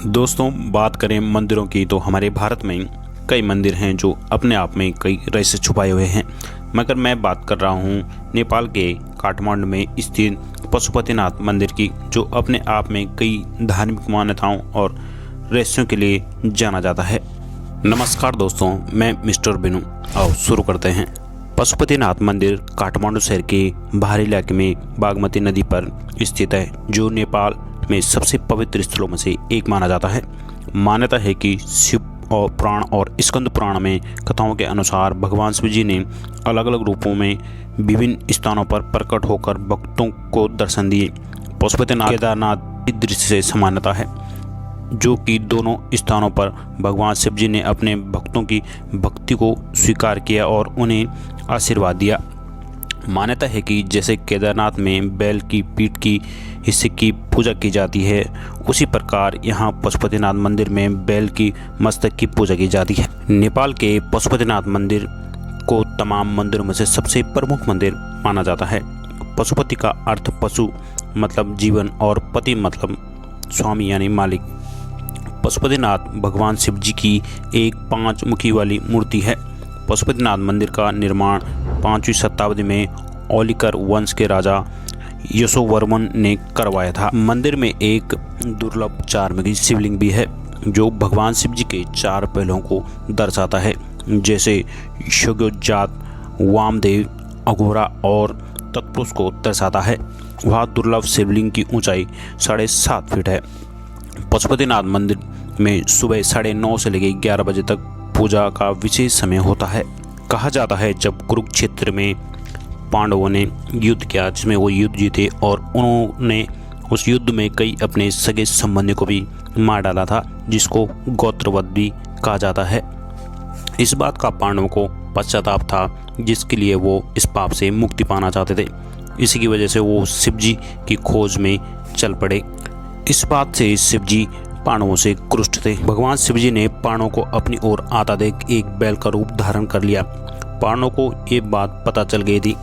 दोस्तों, बात करें मंदिरों की तो हमारे भारत में कई मंदिर हैं जो अपने आप में कई रहस्य छुपाए हुए हैं। मगर मैं बात कर रहा हूँ नेपाल के काठमांडू में स्थित पशुपतिनाथ मंदिर की, जो अपने आप में कई धार्मिक मान्यताओं और रहस्यों के लिए जाना जाता है। नमस्कार दोस्तों, मैं मिस्टर बिनू। आओ शुरू करते हैं। पशुपतिनाथ मंदिर काठमांडू शहर के बाहरी इलाके में बागमती नदी पर स्थित है, जो नेपाल में सबसे पवित्र स्थलों में से एक माना जाता है। मान्यता है कि शिव और पुराण और स्कंद पुराण में कथाओं के अनुसार भगवान शिव जी ने अलग अलग रूपों में विभिन्न स्थानों पर प्रकट होकर भक्तों को दर्शन दिए। पशुपतिनाथ केदारनाथ की दृष्टि से समानता है, जो कि दोनों स्थानों पर भगवान शिव जी ने अपने भक्तों की भक्ति को स्वीकार किया और उन्हें आशीर्वाद दिया। मान्यता है कि जैसे केदारनाथ में बैल की पीठ की हिस्से की पूजा की जाती है, उसी प्रकार यहाँ पशुपतिनाथ मंदिर में बैल की मस्तक की पूजा की जाती है। नेपाल के पशुपतिनाथ मंदिर को तमाम मंदिरों में से सबसे प्रमुख मंदिर माना जाता है। पशुपति का अर्थ पशु मतलब जीवन और पति मतलब स्वामी यानी मालिक। पशुपतिनाथ भगवान शिव जी की एक 5 मुखी वाली मूर्ति है। पशुपतिनाथ मंदिर का निर्माण 5वीं शताब्दी में औलिकर वंश के राजा यशोवर्मन ने करवाया था। मंदिर में एक दुर्लभ 4 मुखी शिवलिंग भी है, जो भगवान शिव जी के 4 पहलुओं को दर्शाता है, जैसे शोग्योजात, वामदेव, अघोरा और तत्पुरुष को दर्शाता है। वह दुर्लभ शिवलिंग की ऊंचाई 7.5 फीट है। पशुपतिनाथ मंदिर में सुबह 9:30 से लेकर 11 बजे तक पूजा का विशेष समय होता है। कहा जाता है जब कुरुक्षेत्र में पांडवों ने युद्ध किया, जिसमें वो युद्ध जीते और उन्होंने उस युद्ध में कई अपने सगे संबंधी को भी मार डाला था, जिसको गोत्रवध भी कहा जाता है। इस बात का पांडवों को पश्चाताप था, जिसके लिए वो इस पाप से मुक्ति पाना चाहते थे। इसी की वजह से वो शिव जी की खोज में चल पड़े। इस बात से शिव जी पांडवों से क्रुष्ट थे। भगवान शिव जी ने पांडवों को अपनी ओर आता देख एक बैल का रूप धारण कर लिया। पांडवों को ये बात पता चल गई थी,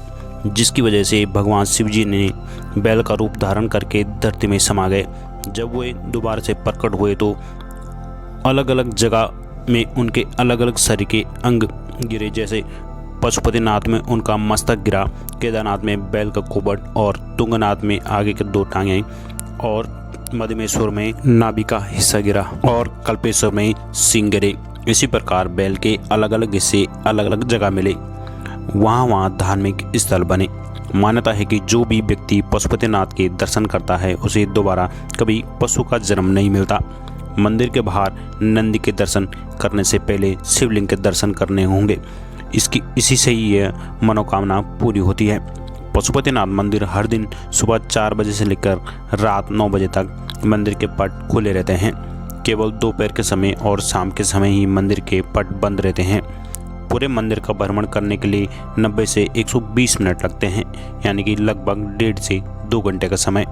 जिसकी वजह से भगवान शिव जी ने बैल का रूप धारण करके धरती में समा गए। जब वे दोबारा से प्रकट हुए तो अलग अलग जगह में उनके अलग अलग शरीर के अंग गिरे, जैसे पशुपतिनाथ में उनका मस्तक गिरा, केदारनाथ में बैल का कुबट और तुंगनाथ में आगे के 2 टांगें और मधुमेश्वर में नाभि का हिस्सा गिरा और कल्पेश्वर में सिंह गिरे। इसी प्रकार बैल के अलग अलग हिस्से अलग अलग जगह मिले, वहाँ धार्मिक स्थल बने। मान्यता है कि जो भी व्यक्ति पशुपतिनाथ के दर्शन करता है, उसे दोबारा कभी पशु का जन्म नहीं मिलता। मंदिर के बाहर नंदी के दर्शन करने से पहले शिवलिंग के दर्शन करने होंगे। इसी से ही यह मनोकामना पूरी होती है। पशुपतिनाथ मंदिर हर दिन सुबह 4 बजे से लेकर रात 9 बजे तक मंदिर के पट खुले रहते हैं। केवल दोपहर के समय और शाम के समय ही मंदिर के पट बंद रहते हैं। पूरे मंदिर का भ्रमण करने के लिए 90 से 120 मिनट लगते हैं, यानी कि लगभग 1.5 से 2 घंटे का समय।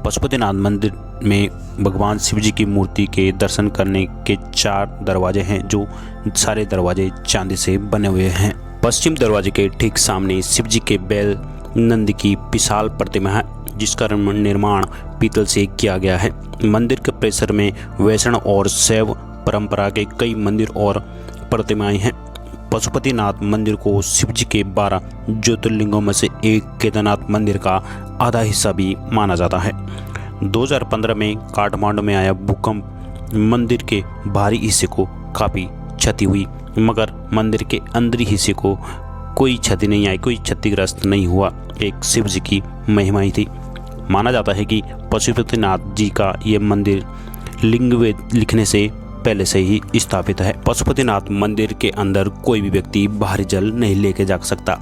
पशुपतिनाथ मंदिर में भगवान शिव जी की मूर्ति के दर्शन करने के 4 दरवाजे हैं, जो सारे दरवाजे चांदी से बने हुए हैं। पश्चिम दरवाजे के ठीक सामने शिव जी के बैल नंदी की विशाल प्रतिमा है, जिसका निर्माण पीतल से किया गया है। मंदिर के परिसर में वैष्णव और शैव परंपरा के कई मंदिर और प्रतिमाएं हैं। पशुपतिनाथ मंदिर को शिव जी के 12 ज्योतिर्लिंगों में से एक केदारनाथ मंदिर का आधा हिस्सा भी माना जाता है। 2015 में काठमांडू में आया भूकंप मंदिर के बाहरी हिस्से को काफ़ी क्षति हुई, मगर मंदिर के अंदरी हिस्से को कोई क्षति नहीं आई, कोई क्षतिग्रस्त नहीं हुआ। एक शिव जी की महिमा ही थी। माना जाता है कि पशुपतिनाथ जी का यह मंदिर लिंगवेद लिखने से पहले से ही स्थापित है। पशुपतिनाथ मंदिर के अंदर कोई भी व्यक्ति बाहरी जल नहीं लेके जा सकता।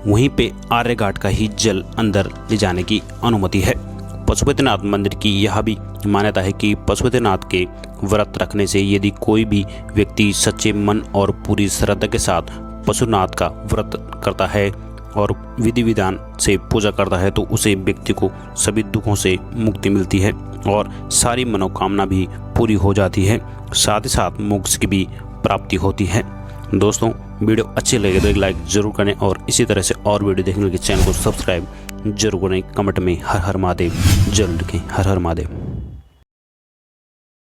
वहीं पे आर्यघाट का ही जल अंदर ले जाने की अनुमति है। पशुपतिनाथ मंदिर की यह भी मान्यता है कि पशुपतिनाथ के व्रत रखने से यदि कोई भी व्यक्ति सच्चे मन और पूरी श्रद्धा के साथ पशुनाथ का व्रत करता है और विधि विधान से पूजा करता है, तो उसे व्यक्ति को सभी दुखों से मुक्ति मिलती है और सारी मनोकामना भी पूरी हो जाती है। साथ ही साथ मोक्ष की भी प्राप्ति होती है। दोस्तों, वीडियो अच्छी लगे तो एक लाइक जरूर करें और इसी तरह से और वीडियो देखने के लिए चैनल को सब्सक्राइब जरूर करें। कमेंट में हर हर महादेव जरूर लिखें। हर हर महादेव।